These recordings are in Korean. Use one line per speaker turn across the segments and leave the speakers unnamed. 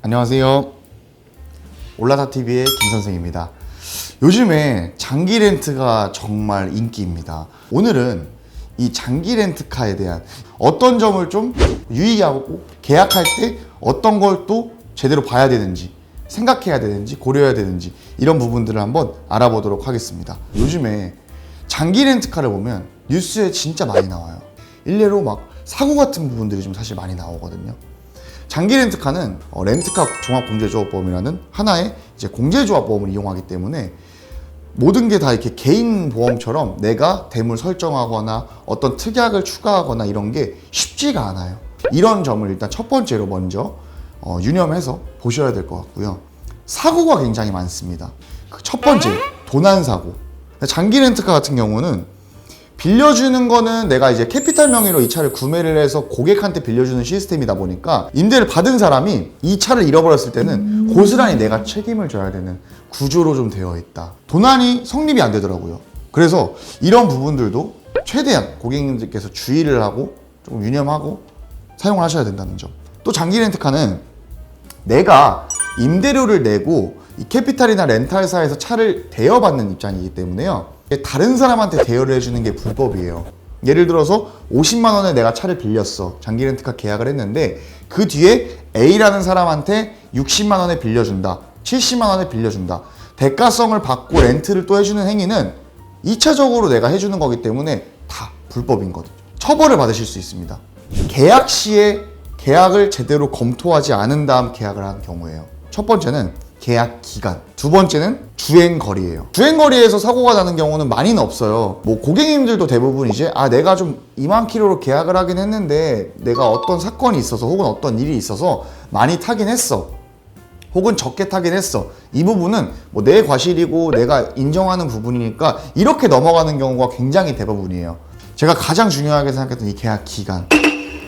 안녕하세요. 올라다TV의 김선생입니다. 요즘에 장기 렌트가 정말 인기입니다. 오늘은 이 장기 렌트카에 대한 어떤 점을 좀 유의하고 계약할 때 어떤 걸 또 제대로 봐야 되는지, 생각해야 되는지, 고려해야 되는지 이런 부분들을 한번 알아보도록 하겠습니다. 요즘에 장기 렌트카를 보면 뉴스에 진짜 많이 나와요. 일례로 막 사고 같은 부분들이 좀 사실 많이 나오거든요. 장기 렌트카는 렌트카 종합공제조합보험이라는 하나의 이제 공제조합보험을 이용하기 때문에 모든 게 다 이렇게 개인 보험처럼 내가 대물 설정하거나 어떤 특약을 추가하거나 이런 게 쉽지가 않아요. 이런 점을 일단 첫 번째로 먼저 유념해서 보셔야 될 것 같고요. 사고가 굉장히 많습니다. 그 첫 번째, 도난사고. 장기 렌트카 같은 경우는 빌려주는 거는 내가 이제 캐피탈 명의로 이 차를 구매를 해서 고객한테 빌려주는 시스템이다 보니까 임대를 받은 사람이 이 차를 잃어버렸을 때는 고스란히 내가 책임을 져야 되는 구조로 좀 되어 있다. 도난이 성립이 안 되더라고요. 그래서 이런 부분들도 최대한 고객님들께서 주의를 하고 좀 유념하고 사용을 하셔야 된다는 점. 또 장기 렌트카는 내가 임대료를 내고 이 캐피탈이나 렌탈사에서 차를 대여받는 입장이기 때문에요. 다른 사람한테 대여를 해주는 게 불법이에요. 예를 들어서 50만 원에 내가 차를 빌렸어. 장기 렌트카 계약을 했는데 그 뒤에 A라는 사람한테 60만 원에 빌려준다. 70만 원에 빌려준다. 대가성을 받고 렌트를 또 해주는 행위는 2차적으로 내가 해주는 거기 때문에 다 불법인 거죠. 처벌을 받으실 수 있습니다. 계약 시에 계약을 제대로 검토하지 않은 다음 계약을 한 경우에요. 첫 번째는 계약 기간, 두 번째는 주행거리예요. 주행거리에서 사고가 나는 경우는 많이는 없어요. 뭐 고객님들도 대부분 이제 내가 좀 2만 킬로로 계약을 하긴 했는데 내가 어떤 사건이 있어서 혹은 어떤 일이 있어서 많이 타긴 했어. 혹은 적게 타긴 했어. 이 부분은 뭐 내 과실이고 내가 인정하는 부분이니까 이렇게 넘어가는 경우가 굉장히 대부분이에요. 제가 가장 중요하게 생각했던 이 계약 기간,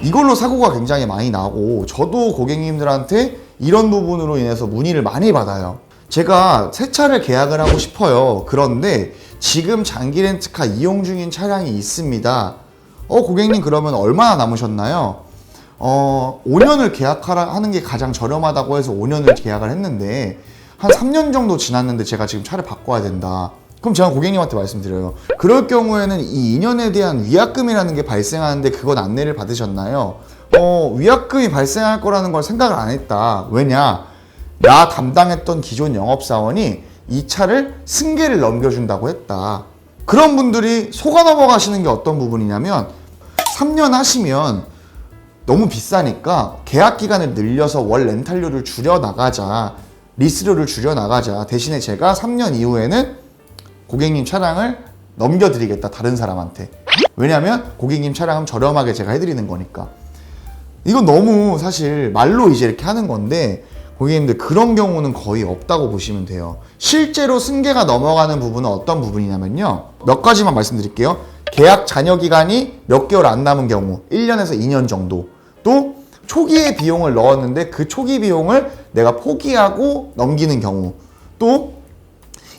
이걸로 사고가 굉장히 많이 나고 저도 고객님들한테 이런 부분으로 인해서 문의를 많이 받아요. 제가 새 차를 계약을 하고 싶어요. 그런데 지금 장기 렌트카 이용 중인 차량이 있습니다. 고객님 그러면 얼마나 남으셨나요? 5년을 하는 게 가장 저렴하다고 해서 5년을 계약을 했는데 한 3년 정도 지났는데 제가 지금 차를 바꿔야 된다. 그럼 제가 고객님한테 말씀드려요. 그럴 경우에는 이 2년에 대한 위약금이라는 게 발생하는데 그건 안내를 받으셨나요? 위약금이 발생할 거라는 걸 생각을 안 했다. 왜냐? 나 담당했던 기존 영업사원이 이 차를 승계를 넘겨준다고 했다. 그런 분들이 속아 넘어가시는 게 어떤 부분이냐면 3년 하시면 너무 비싸니까 계약 기간을 늘려서 월 렌탈료를 줄여나가자. 리스료를 줄여나가자. 대신에 제가 3년 이후에는 고객님 차량을 넘겨드리겠다. 다른 사람한테. 왜냐면 고객님 차량은 저렴하게 제가 해드리는 거니까. 이건 너무 사실 말로 이제 이렇게 하는 건데 고객님들 그런 경우는 거의 없다고 보시면 돼요. 실제로 승계가 넘어가는 부분은 어떤 부분이냐면요. 몇 가지만 말씀드릴게요. 계약 잔여 기간이 몇 개월 안 남은 경우 1년에서 2년 정도. 또 초기에 비용을 넣었는데 그 초기 비용을 내가 포기하고 넘기는 경우. 또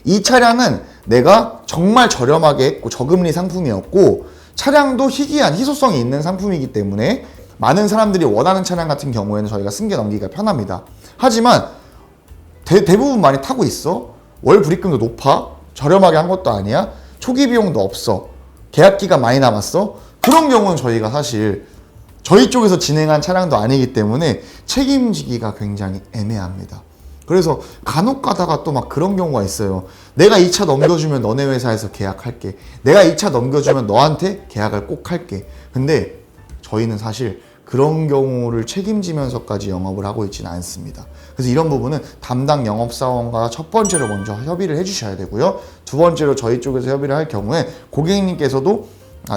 이 차량은 내가 정말 저렴하게 했고 저금리 상품이었고 차량도 희귀한 희소성이 있는 상품이기 때문에 많은 사람들이 원하는 차량 같은 경우에는 저희가 승계 넘기기가 편합니다. 하지만 대부분 많이 타고 있어. 월 불입금도 높아. 저렴하게 한 것도 아니야. 초기 비용도 없어. 계약 기간 많이 남았어. 그런 경우는 저희가 사실 저희 쪽에서 진행한 차량도 아니기 때문에 책임지기가 굉장히 애매합니다. 그래서 간혹 가다가 또 막 그런 경우가 있어요. 내가 이 차 넘겨주면 너네 회사에서 계약할게. 내가 이 차 넘겨주면 너한테 계약을 꼭 할게. 근데 저희는 사실 그런 경우를 책임지면서까지 영업을 하고 있지는 않습니다. 그래서 이런 부분은 담당 영업사원과 첫 번째로 먼저 협의를 해주셔야 되고요. 두 번째로 저희 쪽에서 협의를 할 경우에 고객님께서도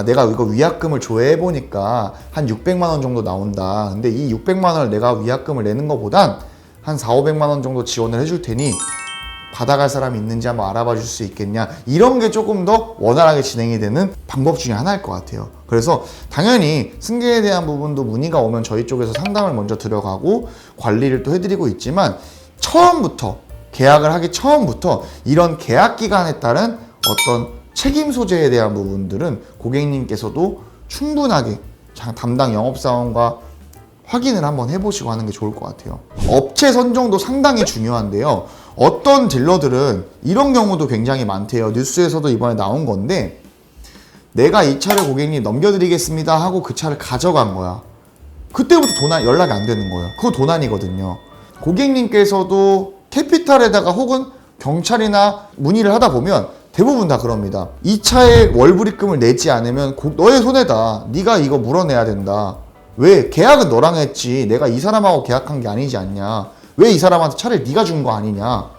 내가 이거 위약금을 조회해보니까 한 600만 원 정도 나온다. 근데 이 600만 원을 내가 위약금을 내는 것보단 한 400~500만 원 정도 지원을 해줄 테니 받아갈 사람이 있는지 한번 알아봐 줄 수 있겠냐. 이런 게 조금 더 원활하게 진행이 되는 방법 중에 하나일 것 같아요. 그래서 당연히 승계에 대한 부분도 문의가 오면 저희 쪽에서 상담을 먼저 들어가고 관리를 또 해드리고 있지만 처음부터 계약을 하기 처음부터 이런 계약 기간에 따른 어떤 책임 소재에 대한 부분들은 고객님께서도 충분하게 담당 영업사원과 확인을 한번 해보시고 하는 게 좋을 것 같아요. 업체 선정도 상당히 중요한데요. 어떤 딜러들은 이런 경우도 굉장히 많대요. 뉴스에서도 이번에 나온 건데, 내가 이 차를 고객님 넘겨드리겠습니다 하고 그 차를 가져간 거야. 그때부터 연락이 안 되는 거예요. 그거 도난이거든요. 고객님께서도 캐피탈에다가 혹은 경찰이나 문의를 하다 보면 대부분 다 그럽니다. 이 차의 월불입금을 내지 않으면 너의 손해다. 네가 이거 물어내야 된다. 왜? 계약은 너랑 했지. 내가 이 사람하고 계약한 게 아니지 않냐. 왜 이 사람한테 차를 네가 준 거 아니냐.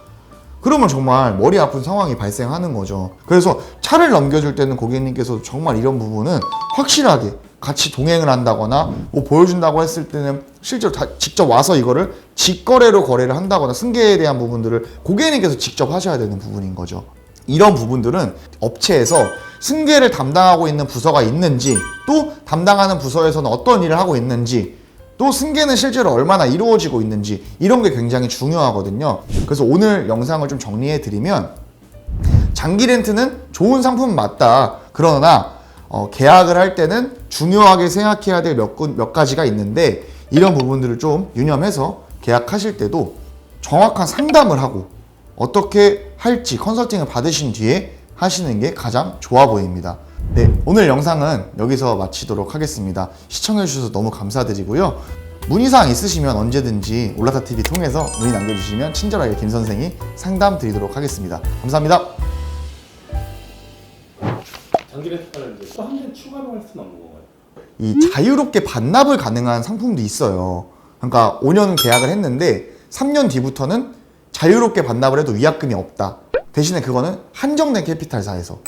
그러면 정말 머리 아픈 상황이 발생하는 거죠. 그래서 차를 넘겨줄 때는 고객님께서 정말 이런 부분은 확실하게 같이 동행을 한다거나 뭐 보여준다고 했을 때는 실제로 직접 와서 이거를 직거래로 거래를 한다거나 승계에 대한 부분들을 고객님께서 직접 하셔야 되는 부분인 거죠. 이런 부분들은 업체에서 승계를 담당하고 있는 부서가 있는지, 또 담당하는 부서에서는 어떤 일을 하고 있는지, 또 승계는 실제로 얼마나 이루어지고 있는지, 이런 게 굉장히 중요하거든요. 그래서 오늘 영상을 좀 정리해 드리면, 장기 렌트는 좋은 상품은 맞다. 그러나 계약을 할 때는 중요하게 생각해야 될 몇 가지가 있는데, 이런 부분들을 좀 유념해서 계약하실 때도 정확한 상담을 하고 어떻게 할지 컨설팅을 받으신 뒤에 하시는 게 가장 좋아 보입니다. 네, 오늘 영상은 여기서 마치도록 하겠습니다. 시청해주셔서 너무 감사드리고요. 문의사항 있으시면 언제든지 올라타TV 통해서 문의 남겨주시면 친절하게 김 선생이 상담 드리도록 하겠습니다. 감사합니다.
장기 렌트카를 이제 또 한 대 추가로 할 수는 없는 건가요?
이 자유롭게 반납을 가능한 상품도 있어요. 그러니까 5년 계약을 했는데 3년 뒤부터는 자유롭게 반납을 해도 위약금이 없다. 대신에 그거는 한정된 캐피탈사에서